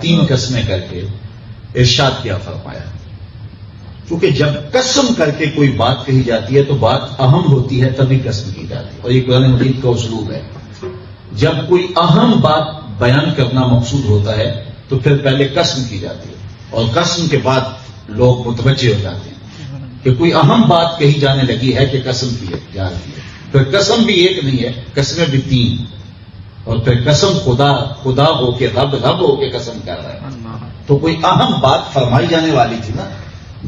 3 قسمیں کر کے ارشاد کیا فرمایا. کیونکہ جب قسم کر کے کوئی بات کہی جاتی ہے تو بات اہم ہوتی ہے تبھی قسم کی جاتی ہے. اور یہ قرآن مجید کا اسلوب ہے. جب کوئی اہم بات بیان کرنا مقصود ہوتا ہے تو پھر پہلے قسم کی جاتی ہے اور قسم کے بعد لوگ متوجہ ہو جاتے ہیں کہ کوئی اہم بات کہی جانے لگی ہے کہ قسم کی جا رہی ہے. پھر قسم بھی ایک نہیں ہے، قسمیں بھی 3. اور پھر قسم خدا ہو کے رب ہو کے قسم کر رہا ہے. تو کوئی اہم بات فرمائی جانے والی تھی نا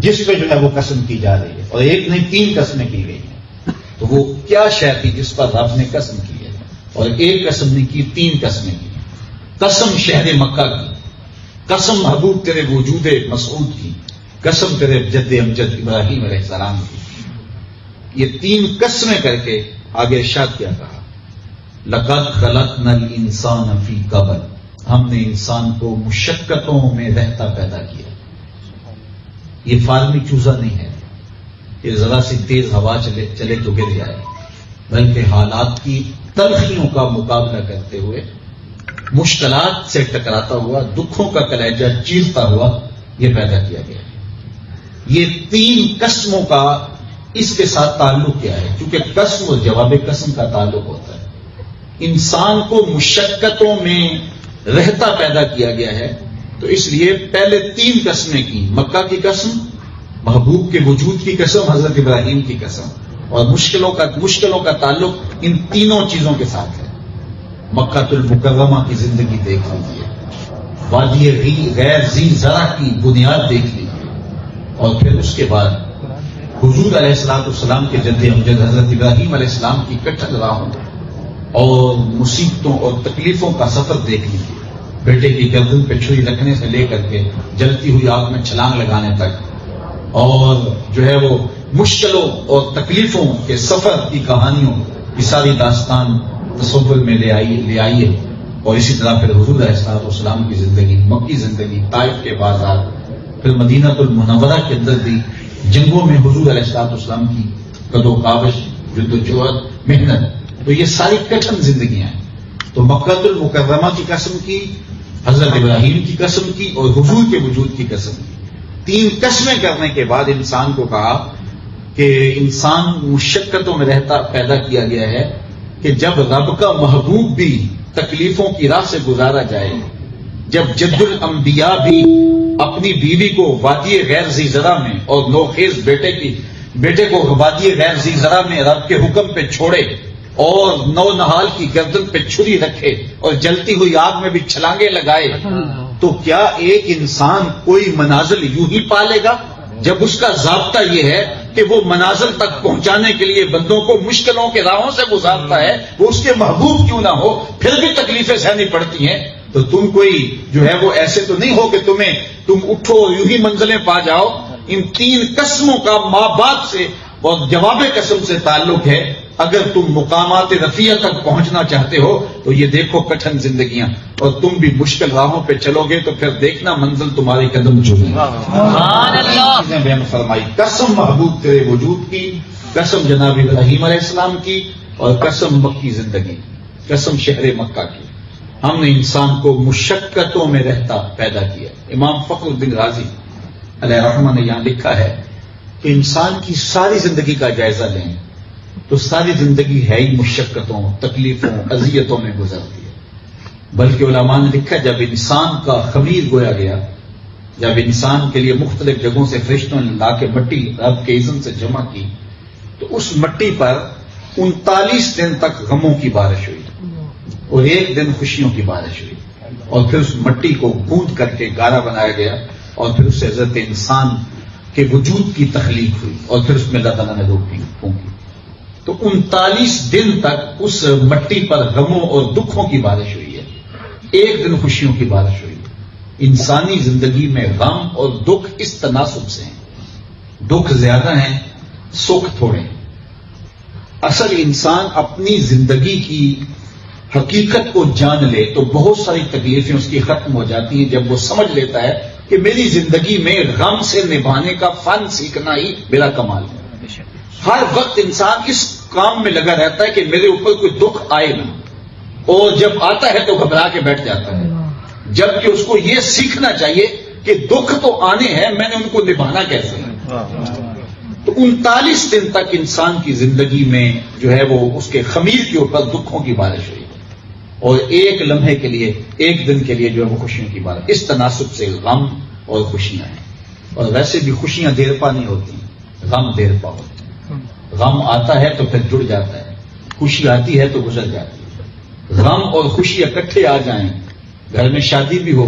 جس پہ جو ہے وہ قسم کی جا رہی ہے. اور ایک نہیں 3 قسمیں کی گئی ہیں. تو وہ کیا شے تھی جس پر رب نے قسم کی ہے؟ اور ایک قسم نہیں کی، 3 قسمیں کی. قسم شہر مکہ کی، قسم محبوب تیرے وجود مسعود کی، قسم تیرے جد امجد ابراہیم علیہ السلام کی. یہ 3 قسمیں کر کے آگے ارشاد کیا کہا، لقد خلقنا الانسان فی کبد، ہم نے انسان کو مشقتوں میں رہتا پیدا کیا. یہ فارمی چوزہ نہیں ہے کہ ذرا سی تیز ہوا چلے تو گر جائے، بلکہ حالات کی تلخیوں کا مقابلہ کرتے ہوئے، مشکلات سے ٹکراتا ہوا، دکھوں کا کلیجہ چیرتا ہوا یہ پیدا کیا گیا. یہ 3 قسموں کا اس کے ساتھ تعلق کیا ہے؟ کیونکہ قسم اور جواب قسم کا تعلق ہوتا ہے. انسان کو مشقتوں میں رہتا پیدا کیا گیا ہے تو اس لیے پہلے 3 قسمیں کی، مکہ کی قسم، محبوب کے وجود کی قسم، حضرت ابراہیم کی قسم. اور مشکلوں کا تعلق ان تینوں چیزوں کے ساتھ ہے. مکہ المکرمہ کی زندگی دیکھ لیجیے، وادی غیر ذی زرع کی بنیاد دیکھ لیجیے، اور پھر اس کے بعد حضور علیہ السلام کے جد امجد حضرت ابراہیم علیہ السلام کی کٹھن راہوں اور مصیبتوں اور تکلیفوں کا سفر دیکھ لیجیے. بیٹے کی گردن پہ چھری رکھنے سے لے کر کے جلتی ہوئی آگ میں چھلانگ لگانے تک، اور جو ہے وہ مشکلوں اور تکلیفوں کے سفر کی کہانیوں کی ساری داستان تصور میں لے آئیے. اور اسی طرح پھر حضور علیہ السلام کی زندگی، مکی زندگی، طائف کے بازار، پھر مدینہ المنورہ کے اندر بھی جنگوں میں حضور علیہ السلام کی قد و کاوش، جد و جہد، محنت. تو یہ ساری کٹھن زندگیاں ہیں. تو مکہ المکرمہ کی قسم کی، حضرت ابراہیم کی قسم کی، اور حضور کے وجود کی قسم کی. 3 قسمیں کرنے کے بعد انسان کو کہا کہ انسان مشقتوں میں رہتا پیدا کیا گیا ہے کہ جب رب کا محبوب بھی تکلیفوں کی راہ سے گزارا جائے، جب جد الانبیاء بھی اپنی بیوی کو وادی غیر ذی زرع میں اور نوخیز بیٹے کو وادی غیر ذی زرع میں رب کے حکم پہ چھوڑے اور نو نہال کی گردن پہ چھری رکھے اور جلتی ہوئی آگ میں بھی چھلانگے لگائے، تو کیا ایک انسان کوئی منازل یوں ہی پالے گا جب اس کا ضابطہ یہ ہے کہ وہ منازل تک پہنچانے کے لیے بندوں کو مشکلوں کے راہوں سے گزارتا ہے؟ وہ اس کے محبوب کیوں نہ ہو، پھر بھی تکلیفیں سہنی پڑتی ہیں. تو تم کوئی جو ہے وہ ایسے تو نہیں ہو کہ تم اٹھو یوں ہی منزلیں پا جاؤ. ان 3 قسموں کا ماں باپ سے اور جواب قسم سے تعلق ہے. اگر تم مقامات رفیع تک پہنچنا چاہتے ہو تو یہ دیکھو کٹھن زندگیاں، اور تم بھی مشکل راہوں پہ چلو گے تو پھر دیکھنا منزل تمہاری قدم چومے. سبحان اللہ. چیزیں بیان فرمائی، قسم محبوب تیرے وجود کی، قسم جناب ابراہیم علیہ السلام کی، اور قسم مکی زندگی، قسم شہر مکہ کی. ہم نے انسان کو مشقتوں میں رہتا پیدا کیا. امام فخر الدین رازی علیہ رحمہ نے یہاں لکھا ہے کہ انسان کی ساری زندگی کا جائزہ لیں تو ساری زندگی ہے ہی مشقتوں، تکلیفوں، اذیتوں میں گزرتی ہے. بلکہ علماء نے لکھا جب انسان کا خمیر گویا گیا، جب انسان کے لیے مختلف جگہوں سے فرشتوں نے لا کے مٹی رب کے اذن سے جمع کی تو اس مٹی پر 39 دن تک غموں کی بارش ہوئی اور 1 دن خوشیوں کی بارش ہوئی. اور پھر اس مٹی کو گوندھ کر کے گارا بنایا گیا اور پھر اس سے حضرت انسان کے وجود کی تخلیق ہوئی اور پھر اس میں اللہ تعالیٰ نے روح پھونکی. تو 39 دن تک اس مٹی پر غموں اور دکھوں کی بارش ہوئی ہے، 1 دن خوشیوں کی بارش ہوئی ہے. انسانی زندگی میں غم اور دکھ اس تناسب سے ہیں، دکھ زیادہ ہیں، سکھ تھوڑے ہیں. اصل انسان اپنی زندگی کی حقیقت کو جان لے تو بہت ساری تکلیفیں اس کی ختم ہو جاتی ہیں جب وہ سمجھ لیتا ہے کہ میری زندگی میں غم سے نبھانے کا فن سیکھنا ہی میرا کمال ہے. ہر وقت انسان اس کام میں لگا رہتا ہے کہ میرے اوپر کوئی دکھ آئے نہ، اور جب آتا ہے تو گھبرا کے بیٹھ جاتا ہے. جبکہ اس کو یہ سیکھنا چاہیے کہ دکھ تو آنے ہیں، میں نے ان کو نبھانا کیسے ہے۔ تو 39 دن تک انسان کی زندگی میں جو ہے وہ اس کے خمیر کے اوپر دکھوں کی بارش ہوئی اور ایک لمحے کے لیے، ایک دن کے لیے جو ہے وہ خوشیوں کی بارش۔ اس تناسب سے غم اور خوشیاں ہیں، اور ویسے بھی خوشیاں دیر پا نہیں ہوتی، غم دیر پا ہوتے ہیں۔ غم آتا ہے تو پھر جڑ جاتا ہے، خوشی آتی ہے تو گزر جاتی ہے۔ غم اور خوشی اکٹھے آ جائیں، گھر میں شادی بھی ہو